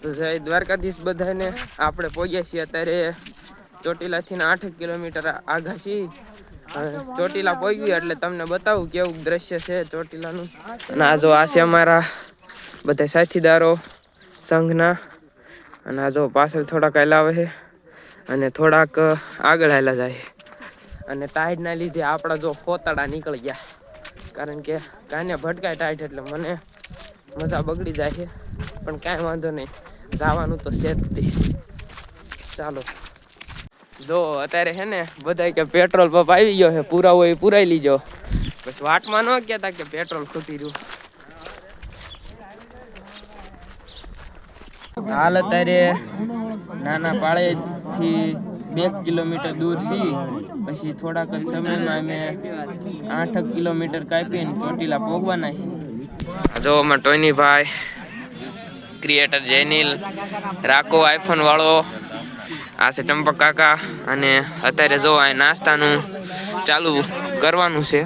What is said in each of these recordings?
તો જય દ્વારકાધીશ બધાને. આપણે પહોંચ્યા છીએ અત્યારે ચોટીલાથી 8 કિલોમીટર આગા છીએ. ચોટીલા પહોંચ્યું એટલે તમને બતાવું કેવું દ્રશ્ય છે ચોટીલાનું. અને આ જો આ છે અમારા બધા સાથીદારો સંઘના. અને આ જો પાછળ થોડાક હલાવે છે અને થોડાક આગળ હાલ્યા જાય. અને ટાઈડના લીધે આપણા જો ફોતાડા નીકળી ગયા, કારણ કે કાને ભટકાય ટાઈટ એટલે મને મજા બગડી જાય છે. પણ કાંઈ વાંધો નહીં, જવાનું તો છે જ. ચાલો જો અત્યારે છે ને બધા કે પેટ્રોલ પંપ આવી ગયો છે, પૂરા હોય પુરાઈ લીજો. બસ વાટમાં ન કહેતા કે પેટ્રોલ ખૂટી રહ્યું. હાલ અત્યારે નાના પાળેથી 2 કિલોમીટર દૂર છીએ. પછી થોડાક જ સમયમાં અમે 8 કિલોમીટર કાપીને ચોટીલા પહોંચવાના છીએ. જો અમાર ટોનીભાઈ, ક્રિએટર જેનિલ, રાખો આઈફોન વાળો, આ છે ચંપક કાકા. અને અત્યારે જો આ નાસ્તાનું ચાલુ કરવાનું છે.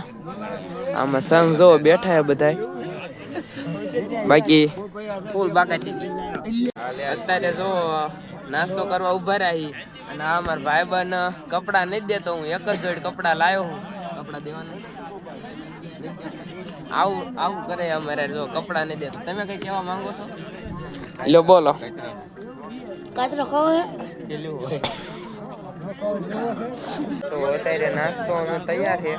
આમાં સંઘ જો બેઠા છે બધા, બાકી ફૂલ બાકાતી. અત્યારે જો નાસ્તો કરવા ઉભા રહી. અને આ અમારા ભાઈબંધ કપડા નથી દેતો, હું એક જ જોડી કપડા લાવ્યો હું. કપડા દેવાના આવું કરે અમારે, જો કપડા નહીં દેતો. તમે કઈ કહેવા માંગો છો? લો બોલો. કાતરો કહો તો અત્યારે નાસ્તો તૈયાર છે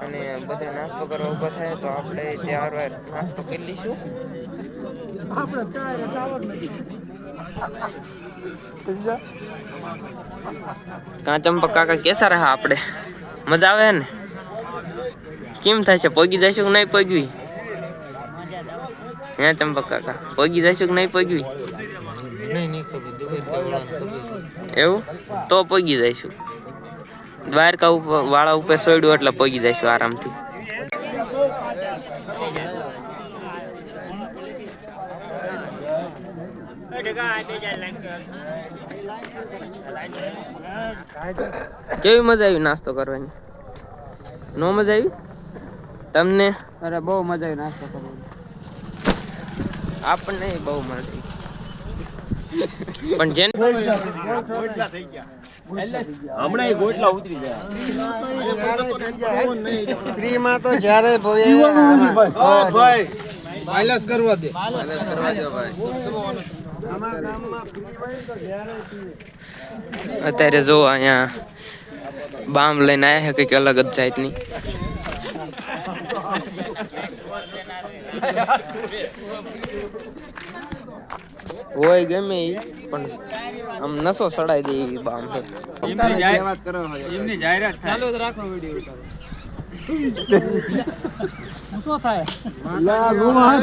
અને બધા નાસ્તો કરવા ઉભા થાય તો આપણે ત્યાર નાસ્તો કરી લઈશું. ચંપક કાકા કેસા રહ્યા? આપણે મજા આવે ને? કેમ થાય છે? પગી જઈશું કે નહીં પગવી? હે ચંપક કાકા, પગી જઈશું કે નહીં પગવી? એવું તો પગી જઈશું. દ્વારકા વાળા ઉપર સોડ્યું એટલે પગી જઈશું આરામથી. કેવી મજા આવી નાસ્તો કરવાની? નો મજા આવી તમને? અરે બહુ મજા આવી નાસ્તો કરવાનો. આપણને બહુ મજા આવી. પણ જેને હમણાં ગોટલા ઉતરી જાય. ફ્રીમાં તો જ્યારે ભાઈ માઇલેજ કરવા દે, માઇલેજ કરવા દો ભાઈ. અત્યારે જો અહીંયા બામ લઈને આયા છે કઈક અલગ જ જાતની. હોય ગમે પણ આમ નસો સડાઈ દે એવી બામ છે. એમની જાહેરાત ચાલુ જ રાખો વિડિયો. શું થાય? લા રૂમા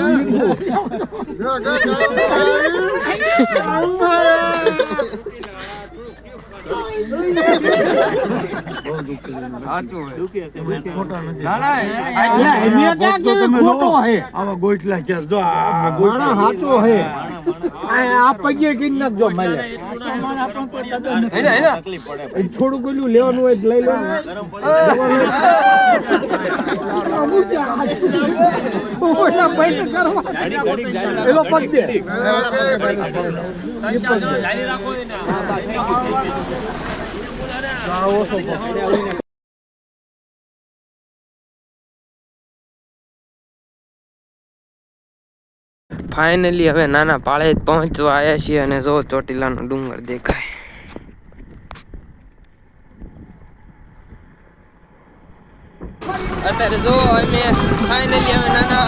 થોડું ગયેલું લેવાનું હોય લઈ ફાઇનલી હવે નાના પાળે જ પહોંચવા આવ્યા છીએ અને જો ચોટીલાનો ડુંગર દેખાય. અત્યારે જો અમે ફાઇનલી હવે નાના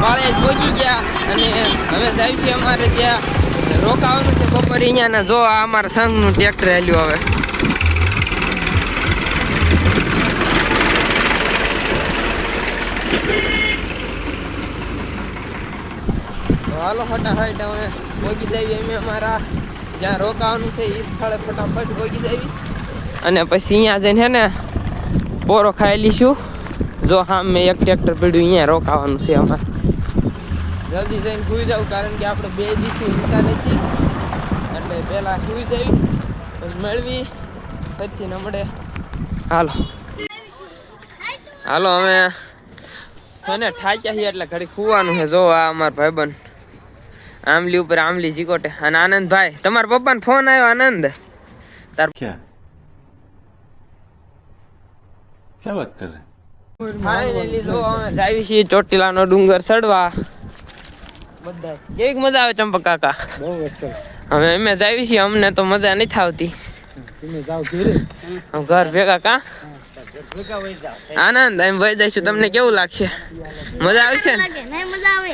પાળે જ પહોંચી ગયા અને હવે જાય છે અમારે ત્યાં રોકાવાનું છે બપોરે અહીંયાના. જો આ અમારા સંઘનું ટ્રેક્ટર હાલ્યું હવે. હાલો ફટાફટ હવે પહોંચી જઈએ અમે અમારા જ્યાં રોકાવાનું છે એ સ્થળે ફટાફટ પહોંચી જઈએ અને પછી અહીંયા જઈને હે ને પોરો ખાઈ લઈશું. જો હા મેં એક ટ્રેક્ટર પડ્યું અહીંયા રોકાવાનું છે અમારે. જલ્દી જઈને સુઈ જાવ કારણ કે આપણે 2 દિવસથી ઊંઘતા નથી એટલે પહેલાં સુઈ જવી પછી મેળવી પછી નમડે. હાલો હાલો અમે છે ને ઠાક્યા છીએ એટલે ઘડી ખુવાનું છે. જો આ અમારા ભાઈબંધ આંબલી ઉપર આંબલી જીકોટે. અને આનંદભાઈ, તમારા પપ્પાનો ફોન આવ્યો. આનંદ, તાર क्या क्या बात कर रहे हैं? ફાઇનલી જો અમે જાવી છીએ ચોટીલાનો ડુંગર ચડવા. બધા કેવી મજા આવે ચંપક કાકા? બહુ અસર. હવે અમે જાવી છીએ, અમને તો મજા નથી આવતી. તમે જાઓ ઘરે. હવે ઘર ભેગા કા આનંદ એમ વહી જઈશું. તમને કેવું લાગશે? મજા આવશે ને? મજા આવે.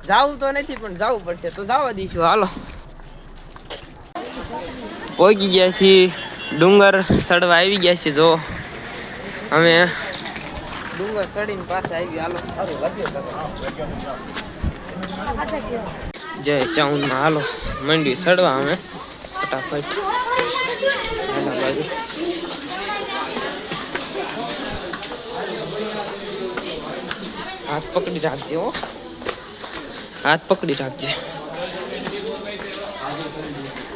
જાવું તો નથી પણ જવું પડશે તો જવા દઈશું. હાલો, પહોંચી ગયા છીએ ડુંગર ચડવા આવી ગયા છીએ. જો અમે ડુંગર ચડીને પાછા આવી. હાલો, જય ચાઉનમાં હાલો મંડી ચડવા અમે ફટાફટ. એના બાજુ હાથ પકડી રાખજે. હો, હાથ પકડી રાખજે.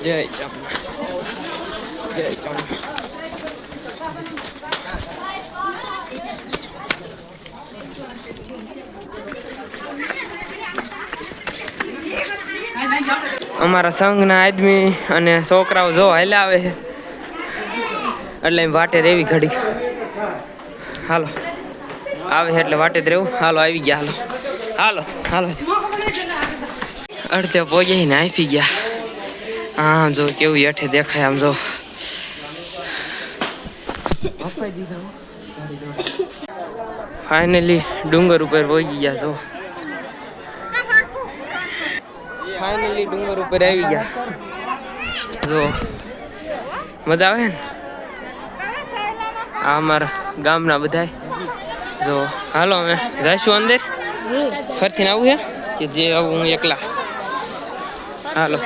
જય ચામુંડા, જય ચામુંડા. અમારા સંઘના આદમી અને છોકરાઓ જો હાલ્યા આવે છે એટલે એમ વાટે રેવી ઘડી. હાલો, આવે છે એટલે વાટે જ રહેવું. હાલો, આવી ગયા. હાલો હાલો હાલો, અડધે પહોંચી ને આપી ગયા. આમ જો કેવું હેઠે દેખાય. આમ જો ફાઇનલી ડુંગર ઉપર પહોંચી ગયા. જો ફાઇનલી ડુંગર ઉપર આવી ગયા. જો મજા આવે ને? આ અમારા ગામના બધા. જો હાલો અમે જઈશું અંદર. ફરથી આવું છે કે જે આવું હું એકલા? હાલો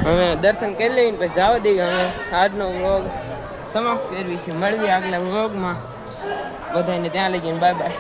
અમે દર્શન કરી લઈને પછી જવા દઈએ. અમે આજનો વ્લોગ સમાપ્ત કરવી છે. મળવી આગલા વ્લોગમાં. બધાને ત્યાં લઈ ગઈને બાય બાય.